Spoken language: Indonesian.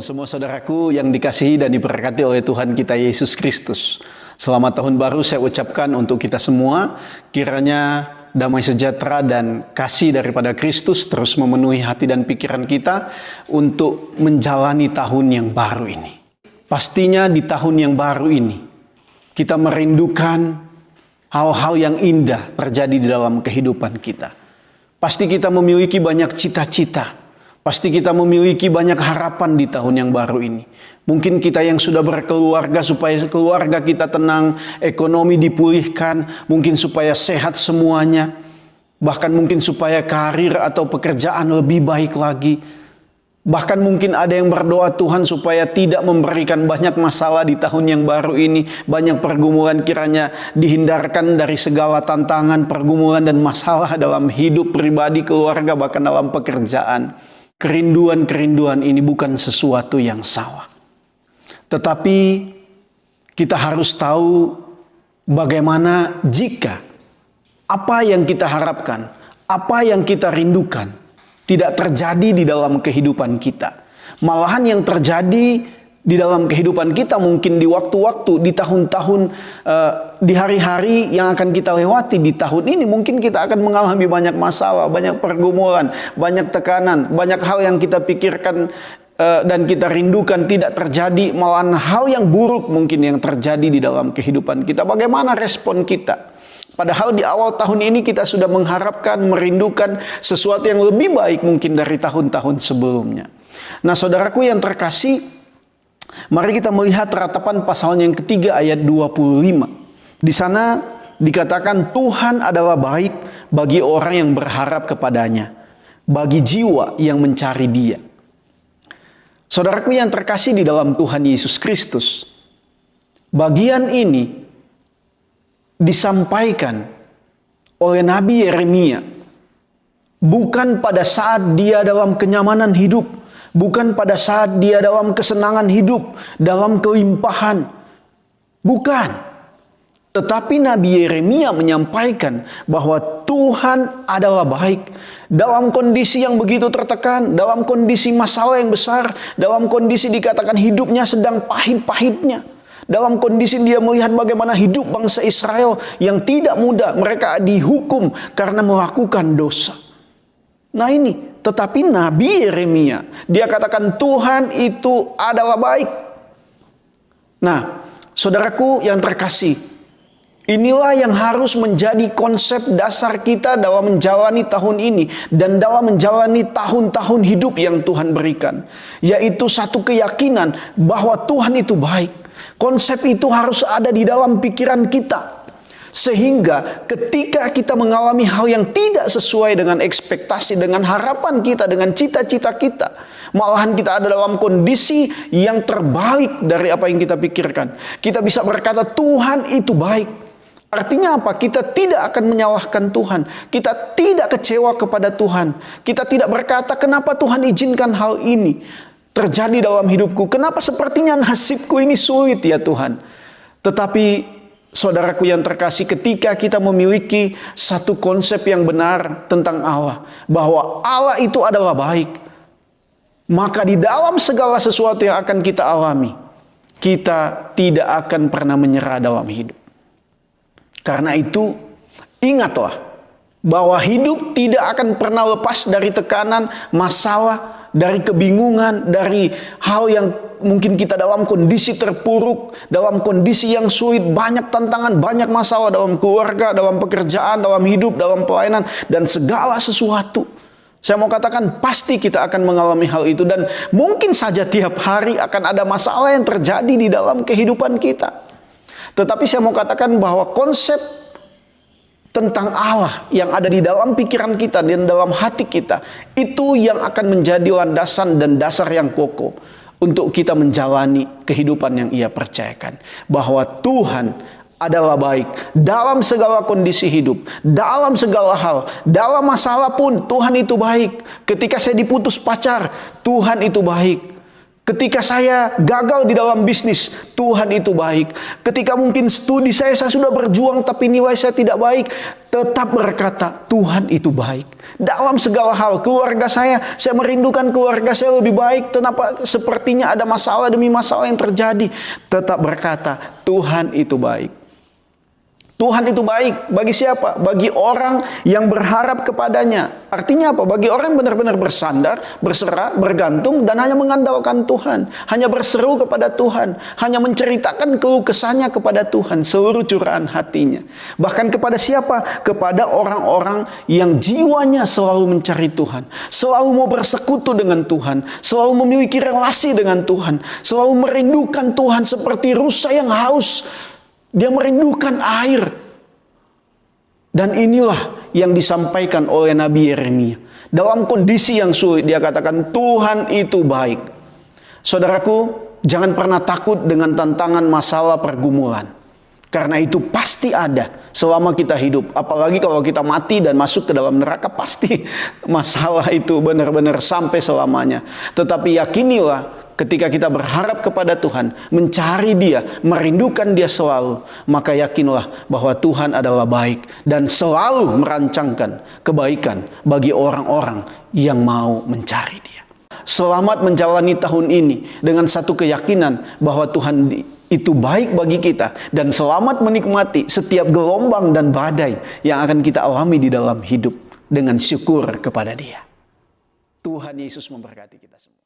Shalom semua saudaraku yang dikasihi dan diberkati oleh Tuhan kita Yesus Kristus. Selamat tahun baru saya ucapkan untuk kita semua. Kiranya damai sejahtera dan kasih daripada Kristus terus memenuhi hati dan pikiran kita untuk menjalani tahun yang baru ini. Pastinya di tahun yang baru ini kita merindukan hal-hal yang indah terjadi di dalam kehidupan kita. Pasti kita memiliki banyak cita-cita. Pasti kita memiliki banyak harapan di tahun yang baru ini. Mungkin kita yang sudah berkeluarga supaya keluarga kita tenang, ekonomi dipulihkan, mungkin supaya sehat semuanya. Bahkan mungkin supaya karir atau pekerjaan lebih baik lagi. Bahkan mungkin ada yang berdoa Tuhan supaya tidak memberikan banyak masalah di tahun yang baru ini. Banyak pergumulan kiranya dihindarkan dari segala tantangan, pergumulan dan masalah dalam hidup pribadi, keluarga, bahkan dalam pekerjaan. Kerinduan-kerinduan ini bukan sesuatu yang salah. Tetapi kita harus tahu bagaimana jika apa yang kita harapkan, apa yang kita rindukan tidak terjadi di dalam kehidupan kita. Malahan yang terjadi di dalam kehidupan kita mungkin di waktu-waktu, di tahun-tahun, di hari-hari yang akan kita lewati di tahun ini. Mungkin kita akan mengalami banyak masalah, banyak pergumulan, banyak tekanan, banyak hal yang kita pikirkan dan kita rindukan tidak terjadi. Malahan hal yang buruk mungkin yang terjadi di dalam kehidupan kita. Bagaimana respon kita? Padahal di awal tahun ini kita sudah mengharapkan, merindukan sesuatu yang lebih baik mungkin dari tahun-tahun sebelumnya. Nah saudaraku yang terkasih, mari kita melihat ratapan pasalnya yang ketiga ayat 25. Di sana dikatakan Tuhan adalah baik bagi orang yang berharap kepadanya, bagi jiwa yang mencari Dia. Saudaraku yang terkasih di dalam Tuhan Yesus Kristus, bagian ini disampaikan oleh Nabi Yeremia bukan pada saat dia dalam kenyamanan hidup, bukan pada saat dia dalam kesenangan hidup, dalam kelimpahan. Bukan. Tetapi Nabi Yeremia menyampaikan bahwa Tuhan adalah baik. Dalam kondisi yang begitu tertekan, dalam kondisi masalah yang besar, dalam kondisi dikatakan hidupnya sedang pahit-pahitnya. Dalam kondisi dia melihat bagaimana hidup bangsa Israel yang tidak mudah. Mereka dihukum karena melakukan dosa. Nah ini, tetapi Nabi Yeremia, dia katakan Tuhan itu adalah baik. Nah, saudaraku yang terkasih, inilah yang harus menjadi konsep dasar kita dalam menjalani tahun ini dan dalam menjalani tahun-tahun hidup yang Tuhan berikan. Yaitu satu keyakinan bahwa Tuhan itu baik. Konsep itu harus ada di dalam pikiran kita. Sehingga ketika kita mengalami hal yang tidak sesuai dengan ekspektasi, dengan harapan kita, dengan cita-cita kita, malahan kita ada dalam kondisi yang terbalik dari apa yang kita pikirkan, kita bisa berkata Tuhan itu baik. Artinya apa? Kita tidak akan menyalahkan Tuhan. Kita tidak kecewa kepada Tuhan. Kita tidak berkata kenapa Tuhan izinkan hal ini terjadi dalam hidupku. Kenapa sepertinya nasibku ini sulit ya Tuhan. Tetapi saudaraku yang terkasih, ketika kita memiliki satu konsep yang benar tentang Allah, bahwa Allah itu adalah baik, maka di dalam segala sesuatu yang akan kita alami, kita tidak akan pernah menyerah dalam hidup. Karena itu, ingatlah bahwa hidup tidak akan pernah lepas dari tekanan, masalah, dari kebingungan, dari hal yang mungkin kita dalam kondisi terpuruk, dalam kondisi yang sulit, banyak tantangan, banyak masalah dalam keluarga, dalam pekerjaan, dalam hidup, dalam pelayanan, dan segala sesuatu. Saya mau katakan pasti kita akan mengalami hal itu dan mungkin saja tiap hari akan ada masalah yang terjadi di dalam kehidupan kita. Tetapi saya mau katakan bahwa konsep tentang Allah yang ada di dalam pikiran kita dan dalam hati kita, itu yang akan menjadi landasan dan dasar yang kokoh untuk kita menjalani kehidupan yang Ia percayakan. Bahwa Tuhan adalah baik dalam segala kondisi hidup, dalam segala hal, dalam masalah pun Tuhan itu baik. Ketika saya diputus pacar, Tuhan itu baik. Ketika saya gagal di dalam bisnis, Tuhan itu baik. Ketika mungkin studi saya sudah berjuang tapi nilai saya tidak baik, tetap berkata, Tuhan itu baik. Dalam segala hal, keluarga saya merindukan keluarga saya lebih baik. Kenapa sepertinya ada masalah demi masalah yang terjadi? Tetap berkata, Tuhan itu baik. Tuhan itu baik. Bagi siapa? Bagi orang yang berharap kepadanya. Artinya apa? Bagi orang yang benar-benar bersandar, berserah, bergantung, dan hanya mengandalkan Tuhan. Hanya berseru kepada Tuhan. Hanya menceritakan keluh kesahnya kepada Tuhan. Seluruh curahan hatinya. Bahkan kepada siapa? Kepada orang-orang yang jiwanya selalu mencari Tuhan. Selalu mau bersekutu dengan Tuhan. Selalu memiliki relasi dengan Tuhan. Selalu merindukan Tuhan seperti rusa yang haus. Dia merindukan air. Dan inilah yang disampaikan oleh Nabi Yeremia. Dalam kondisi yang sulit, dia katakan, Tuhan itu baik. Saudaraku, jangan pernah takut dengan tantangan, masalah, pergumulan. Karena itu pasti ada selama kita hidup. Apalagi kalau kita mati dan masuk ke dalam neraka, pasti masalah itu benar-benar sampai selamanya. Tetapi yakinilah, ketika kita berharap kepada Tuhan, mencari Dia, merindukan Dia selalu, maka yakinlah bahwa Tuhan adalah baik dan selalu merancangkan kebaikan bagi orang-orang yang mau mencari Dia. Selamat menjalani tahun ini dengan satu keyakinan bahwa Tuhan itu baik bagi kita, dan selamat menikmati setiap gelombang dan badai yang akan kita alami di dalam hidup dengan syukur kepada Dia. Tuhan Yesus memberkati kita semua.